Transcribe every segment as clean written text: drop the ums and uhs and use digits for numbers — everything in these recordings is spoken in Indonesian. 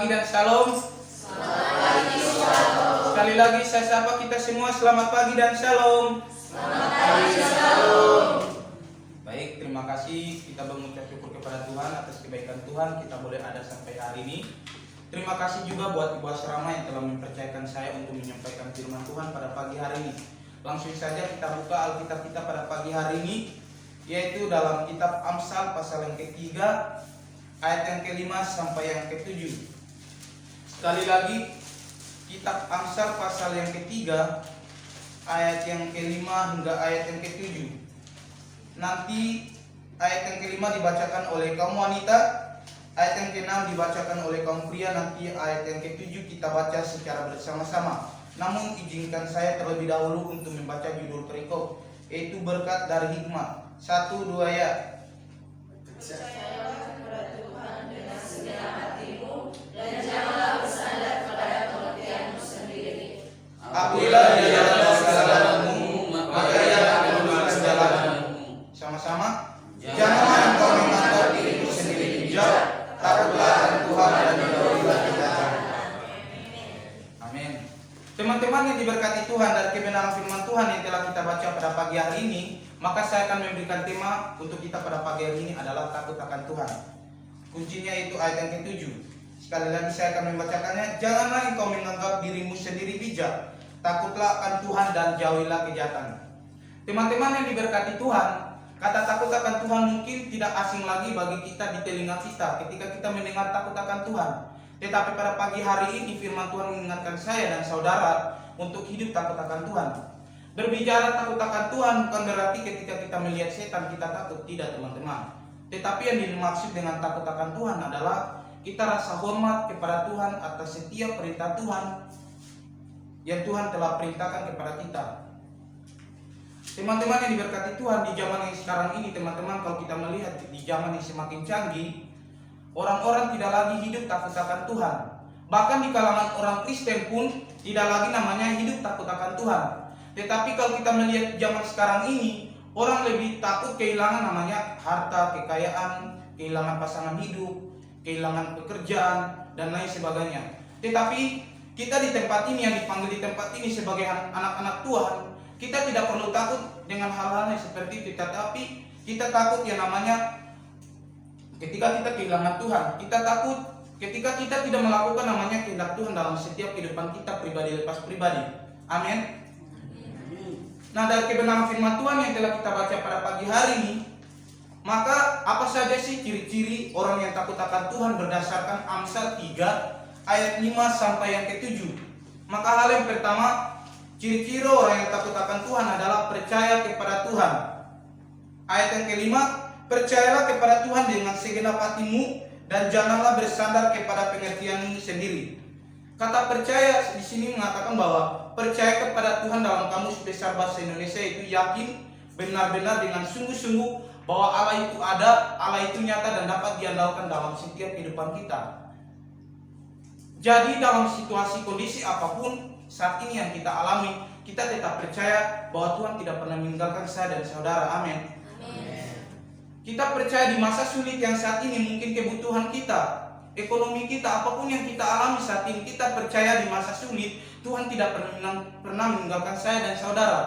pagi dan shalom. Selamat pagi, shalom. Sekali lagi saya sapa kita semua, selamat pagi dan shalom. Selamat pagi, shalom. Baik, terima kasih kita mengucap syukur kepada Tuhan atas kebaikan Tuhan kita boleh ada sampai hari ini. Terima kasih juga buat Ibu Asrama yang telah mempercayakan saya untuk menyampaikan firman Tuhan pada pagi hari ini. Langsung saja kita buka Alkitab kita pada pagi hari ini, yaitu dalam kitab Amsal pasal yang ketiga ayat yang kelima sampai yang ketujuh. Sekali lagi, kitab Amsal pasal yang ketiga ayat yang kelima hingga ayat yang ketujuh. Nanti ayat yang kelima dibacakan oleh kaum wanita, ayat yang keenam dibacakan oleh kaum pria, nanti ayat yang ketujuh kita baca secara bersama-sama. Namun izinkan saya terlebih dahulu untuk membaca judul perikop, yaitu berkat dari hikmat. 1, 2 ya. Percayalah kepada Tuhan dengan segenap hatimu dan janganlah bersandar kepada pengertianmu sendiri. Apabila dia jalan segala-galanya, maka ia akan meluruskan jalanmu. Sama-sama. Janganlah engkau menganggap dirimu sendiri bijak, takutlah akan Tuhan dan jauhilah kejahatan. Amin. Teman-teman yang diberkati Tuhan, dari kebenaran firman Tuhan yang telah kita baca pada pagi hari ini, maka saya akan memberikan tema untuk kita pada pagi hari ini adalah takut akan Tuhan. Kuncinya itu ayat yang ketujuh. Sekali lagi saya akan membacakannya. Janganlah engkau menganggap dirimu sendiri bijak, takutlah akan Tuhan dan jauhilah kejahatan. Teman-teman yang diberkati Tuhan, kata takut akan Tuhan mungkin tidak asing lagi bagi kita di telinga kita ketika kita mendengar takut akan Tuhan. Tetapi pada pagi hari ini firman Tuhan mengingatkan saya dan saudara untuk hidup takut akan Tuhan. Berbicara takut akan Tuhan bukan berarti ketika kita melihat setan kita takut, tidak teman-teman. Tetapi yang dimaksud dengan takut akan Tuhan adalah kita rasa hormat kepada Tuhan atas setiap perintah Tuhan yang Tuhan telah perintahkan kepada kita. Teman-teman yang diberkati Tuhan, di zaman yang sekarang ini teman-teman, kalau kita melihat di zaman yang semakin canggih, orang-orang tidak lagi hidup takut akan Tuhan. Bahkan di kalangan orang Kristen pun tidak lagi namanya hidup takut akan Tuhan. Tetapi kalau kita melihat zaman sekarang ini, orang lebih takut kehilangan namanya harta, kekayaan, kehilangan pasangan hidup, kehilangan pekerjaan, dan lain sebagainya. Tetapi kita di tempat ini, yang dipanggil di tempat ini sebagai anak-anak Tuhan, kita tidak perlu takut dengan hal-hal yang seperti itu. Tetapi kita takut yang namanya ketika kita kehilangan Tuhan. Kita takut ketika kita tidak melakukan namanya kehendak Tuhan dalam setiap kehidupan kita pribadi lepas pribadi. Amin. Nah, dari kebenaran firman Tuhan yang telah kita baca pada pagi hari ini, maka apa saja sih ciri-ciri orang yang takut akan Tuhan berdasarkan Amsal 3 ayat 5 sampai yang ke-7. Maka hal yang pertama, ciri-ciri orang yang takut akan Tuhan adalah percaya kepada Tuhan. Ayat yang kelima, percayalah kepada Tuhan dengan segenap hatimu dan janganlah bersandar kepada pengertianmu sendiri. Kata percaya di sini mengatakan bahwa percaya kepada Tuhan dalam kamus besar bahasa Indonesia itu yakin benar-benar dengan sungguh-sungguh bahwa Allah itu ada, Allah itu nyata dan dapat diandalkan dalam setiap kehidupan kita. Jadi dalam situasi kondisi apapun saat ini yang kita alami, kita tetap percaya bahwa Tuhan tidak pernah meninggalkan saya dan saudara. Amin. Kita percaya di masa sulit yang saat ini, mungkin kebutuhan kita, ekonomi kita, apapun yang kita alami saat ini, kita percaya di masa sulit Tuhan tidak pernah meninggalkan saya dan saudara.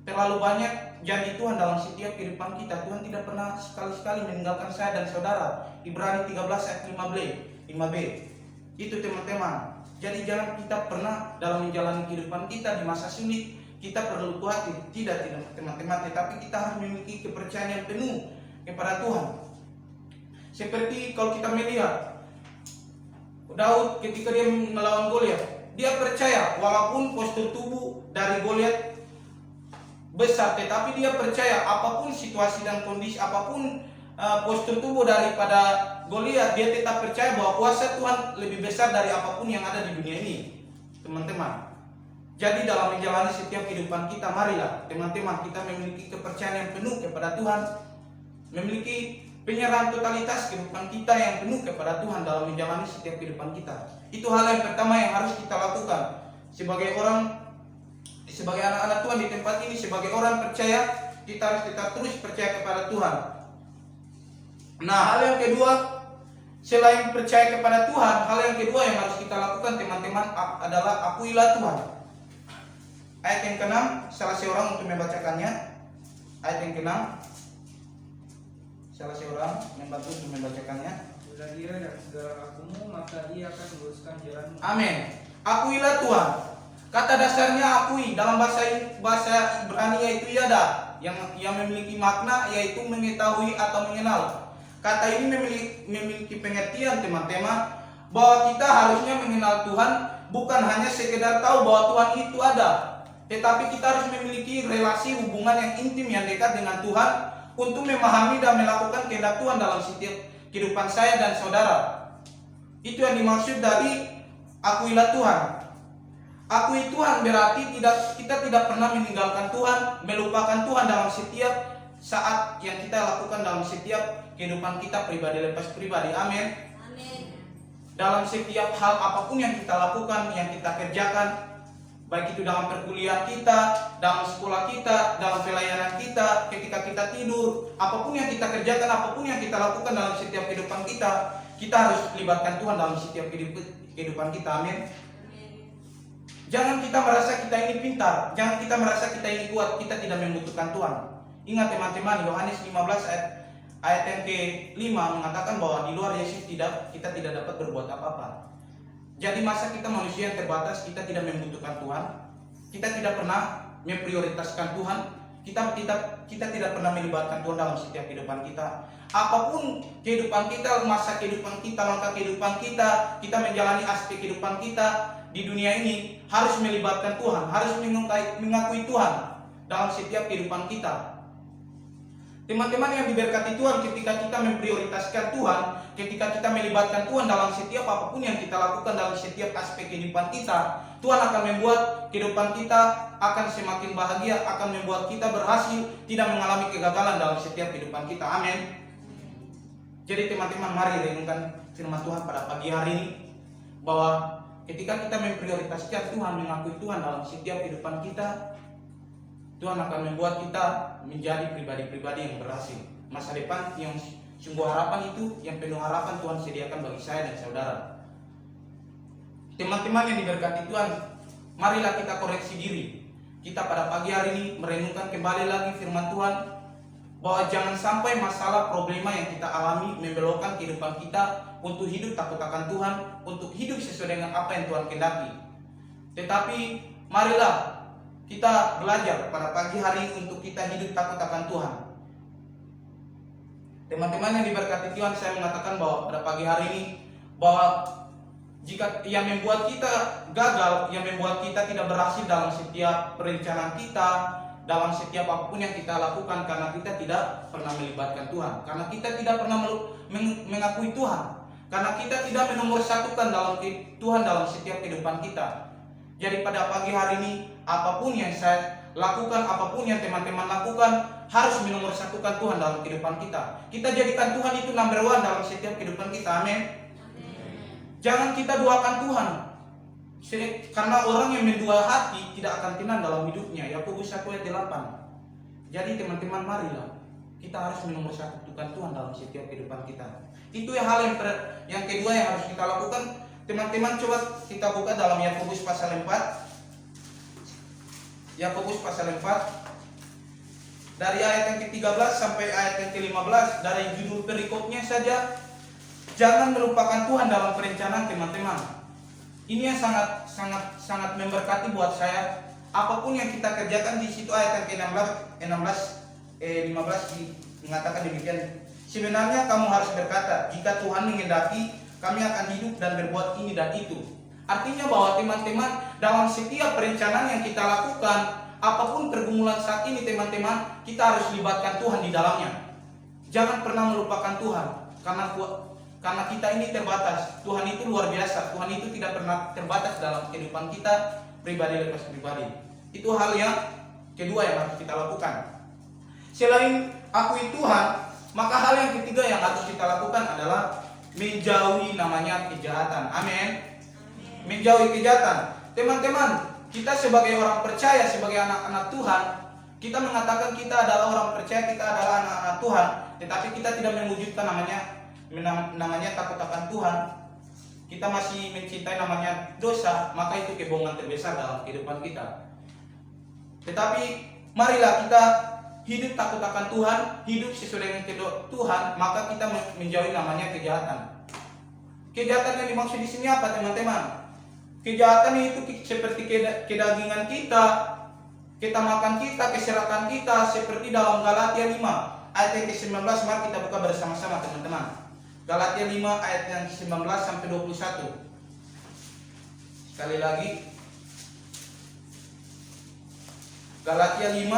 Terlalu banyak janji Tuhan dalam setiap kehidupan kita. Tuhan tidak pernah sekali-sekali meninggalkan saya dan saudara. Ibrani 13 ayat 5b. Itu teman-teman. Jadi jangan kita pernah dalam menjalani kehidupan kita di masa sulit kita perlu khawatir. Tidak teman-teman, tetapi kita harus memiliki kepercayaan yang penuh kepada Tuhan. Seperti kalau kita melihat Daud ketika dia melawan Goliat, dia percaya walaupun postur tubuh dari Goliat besar, tetapi dia percaya apapun situasi dan kondisi, apapun postur tubuh daripada Goliat, dia tetap percaya bahwa kuasa Tuhan lebih besar dari apapun yang ada di dunia ini. Teman-teman, jadi dalam menjalani setiap kehidupan kita, marilah teman-teman kita memiliki kepercayaan yang penuh kepada Tuhan, memiliki penyerahan totalitas kehidupan kita yang penuh kepada Tuhan dalam menjalani setiap kehidupan kita. Itu hal yang pertama yang harus kita lakukan sebagai orang, sebagai anak-anak Tuhan di tempat ini, sebagai orang percaya, kita harus tetap terus percaya kepada Tuhan. Nah, hal yang kedua, Selain percaya kepada Tuhan, hal yang kedua yang harus kita lakukan teman-teman adalah akuilah Tuhan. Ayat yang ke-6, salah seorang untuk membacakannya. Ayat yang ke-6, salah seorang membantu untuk membacakannya. Bila diri dan segala lakumu, maka dia akan meluruskan jalanmu. Amin. Akuilah Tuhan. Kata dasarnya akui, dalam bahasa Ibrani yaitu yada, yang memiliki makna yaitu mengetahui atau mengenal. Kata ini memiliki pengertian teman-teman bahwa kita harusnya mengenal Tuhan, bukan hanya sekedar tahu bahwa Tuhan itu ada, tetapi kita harus memiliki relasi hubungan yang intim yang dekat dengan Tuhan untuk memahami dan melakukan kehendak Tuhan dalam setiap kehidupan saya dan saudara. Itu yang dimaksud dari akuilah Tuhan. Akui Tuhan berarti kita tidak pernah meninggalkan Tuhan, melupakan Tuhan dalam setiap saat yang kita lakukan dalam setiap kehidupan kita pribadi lepas pribadi. Amin. Dalam setiap hal apapun yang kita lakukan, yang kita kerjakan, baik itu dalam perkuliahan kita, dalam sekolah kita, dalam pelayanan kita, ketika kita tidur, apapun yang kita kerjakan, apapun yang kita lakukan dalam setiap kehidupan kita harus libatkan Tuhan dalam setiap kehidupan kita. Amin. Jangan kita merasa kita ini pintar, jangan kita merasa kita ini kuat, kita tidak membutuhkan Tuhan. Ingat teman-teman, Yohanes 15 ayat yang ke-5 mengatakan bahwa di luar Yesus kita tidak dapat berbuat apa-apa. Jadi masa kita manusia yang terbatas, kita tidak membutuhkan Tuhan, kita tidak pernah memprioritaskan Tuhan, kita tidak pernah melibatkan Tuhan dalam setiap kehidupan kita. Apapun kehidupan kita, masa kehidupan kita, langkah kehidupan kita menjalani aspek kehidupan kita di dunia ini harus melibatkan Tuhan, harus mengakui Tuhan dalam setiap kehidupan kita. Teman-teman yang diberkati Tuhan, ketika kita memprioritaskan Tuhan, ketika kita melibatkan Tuhan dalam setiap apapun yang kita lakukan dalam setiap aspek kehidupan kita, Tuhan akan membuat kehidupan kita akan semakin bahagia, akan membuat kita berhasil, tidak mengalami kegagalan dalam setiap kehidupan kita. Amin. Jadi teman-teman, mari renungkan firman Tuhan pada pagi hari ini, bahwa ketika kita memprioritaskan Tuhan, mengakui Tuhan dalam setiap kehidupan kita, Tuhan akan membuat kita menjadi pribadi-pribadi yang berhasil. Masa depan yang sungguh harapan itu, yang penuh harapan Tuhan sediakan bagi saya dan saudara. Teman-teman yang diberkati Tuhan, marilah kita koreksi diri. Kita pada pagi hari ini merenungkan kembali lagi firman Tuhan, bahwa jangan sampai masalah problema yang kita alami membelokkan kehidupan kita untuk hidup takut akan Tuhan, untuk hidup sesuai dengan apa yang Tuhan kehendaki. Tetapi marilah kita belajar pada pagi hari untuk kita hidup takut akan Tuhan. Teman-teman yang diberkati Tuhan, saya mengatakan bahwa pada pagi hari ini, bahwa jika yang membuat kita gagal, yang membuat kita tidak berhasil dalam setiap perencanaan kita, dalam setiap apapun yang kita lakukan, karena kita tidak pernah melibatkan Tuhan, karena kita tidak pernah mengakui Tuhan, karena kita tidak menomorsatukan dalam Tuhan dalam setiap kehidupan kita. Jadi pada pagi hari ini, apapun yang saya lakukan, apapun yang teman-teman lakukan, harus menomorsatukan Tuhan dalam kehidupan kita. Kita jadikan Tuhan itu number one dalam setiap kehidupan kita. Amin. Jangan kita duakan Tuhan, karena orang yang mendua hati tidak akan tenang dalam hidupnya. Yakobus 1 ayat 8. Jadi teman-teman, marilah kita harus menomorsatukan Tuhan dalam setiap kehidupan kita. Itu hal yang kedua yang harus kita lakukan. Teman-teman, coba kita buka dalam Yakobus pasal 4. Yakobus pasal 4 dari ayat yang ke-13 sampai ayat yang ke-15. Dari judul perikopnya saja, jangan melupakan Tuhan dalam perencanaan. Teman-teman, ini yang sangat memberkati buat saya. Apapun yang kita kerjakan, di situ ayat yang ke-15 mengatakan demikian. Sebenarnya kamu harus berkata, jika Tuhan menghendaki, kami akan hidup dan berbuat ini dan itu. Artinya bahwa teman-teman, dalam setiap perencanaan yang kita lakukan, apapun pergumulan saat ini teman-teman, kita harus libatkan Tuhan di dalamnya. Jangan pernah melupakan Tuhan, karena kita ini terbatas. Tuhan itu luar biasa. Tuhan itu tidak pernah terbatas dalam kehidupan kita pribadi lepas pribadi. Itu hal yang kedua yang harus kita lakukan. Selain akui Tuhan, maka hal yang ketiga yang harus kita lakukan adalah menjauhi namanya kejahatan. Amin. Menjauhi kejahatan. Teman-teman, kita sebagai orang percaya, sebagai anak-anak Tuhan, kita mengatakan kita adalah orang percaya, kita adalah anak-anak Tuhan, tetapi kita tidak mewujudkan namanya namanya takut akan Tuhan, kita masih mencintai namanya dosa, maka itu kebohongan terbesar dalam kehidupan kita. Tetapi marilah kita hidup takut akan Tuhan, hidup sesuai dengan kehendak Tuhan, maka kita menjauhi namanya kejahatan. Kejahatan yang dimaksud di sini apa, teman-teman? Kejahatan itu seperti kedagingan kita makan kita, keserakahan kita, seperti dalam Galatia 5 ayat yang ke-19. Mari kita buka bersama-sama, teman-teman. Galatia 5 ayat yang ke-19 sampai 21. Sekali lagi, Galatia 5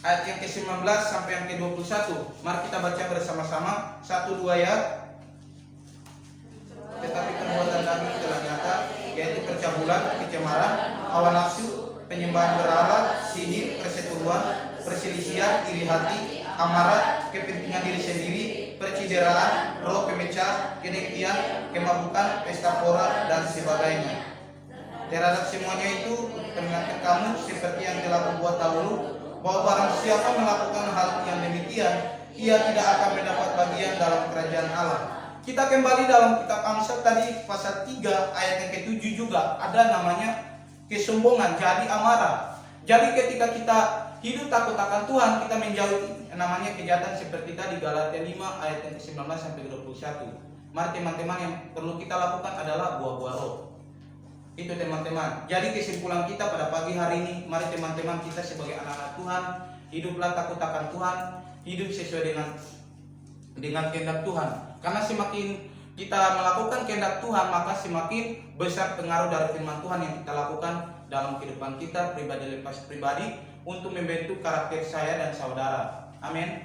ayat yang ke-19 sampai yang ke-21. Mari kita baca bersama-sama. 1, 2 ya. Tetapi perbuatan daging telah nyata, yaitu percabulan, kecemaran, hawa nafsu, penyembahan berhala, sihir, perseteruan, perselisihan, iri hati, amarah, kepentingan diri sendiri, percideraan, roh pemecah, kedengkian, kemabukan, pesta pora, dan sebagainya. Terhadap semuanya itu peringatkan kamu seperti yang telah berbuat dahulu, bahwa barang siapa melakukan hal yang demikian, ia tidak akan mendapat bagian dalam kerajaan Allah. Kita kembali dalam kitab Amsal tadi pasal 3 ayat yang ke-7 juga ada namanya kesombongan, jadi amarah. Jadi ketika kita hidup takut akan Tuhan, kita menjauhi namanya kejahatan seperti tadi Galatia 5 ayat yang ke-19 sampai 21. Mari teman-teman, yang perlu kita lakukan adalah buah-buah roh. Itu teman-teman. Jadi kesimpulan kita pada pagi hari ini, mari teman-teman, kita sebagai anak-anak Tuhan, hiduplah takut akan Tuhan, hidup sesuai dengan kehendak Tuhan. Karena semakin kita melakukan kehendak Tuhan, maka semakin besar pengaruh dari firman Tuhan yang kita lakukan dalam kehidupan kita pribadi lepas pribadi untuk membentuk karakter saya dan saudara. Amin.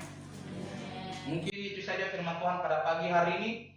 Mungkin itu saja firman Tuhan pada pagi hari ini.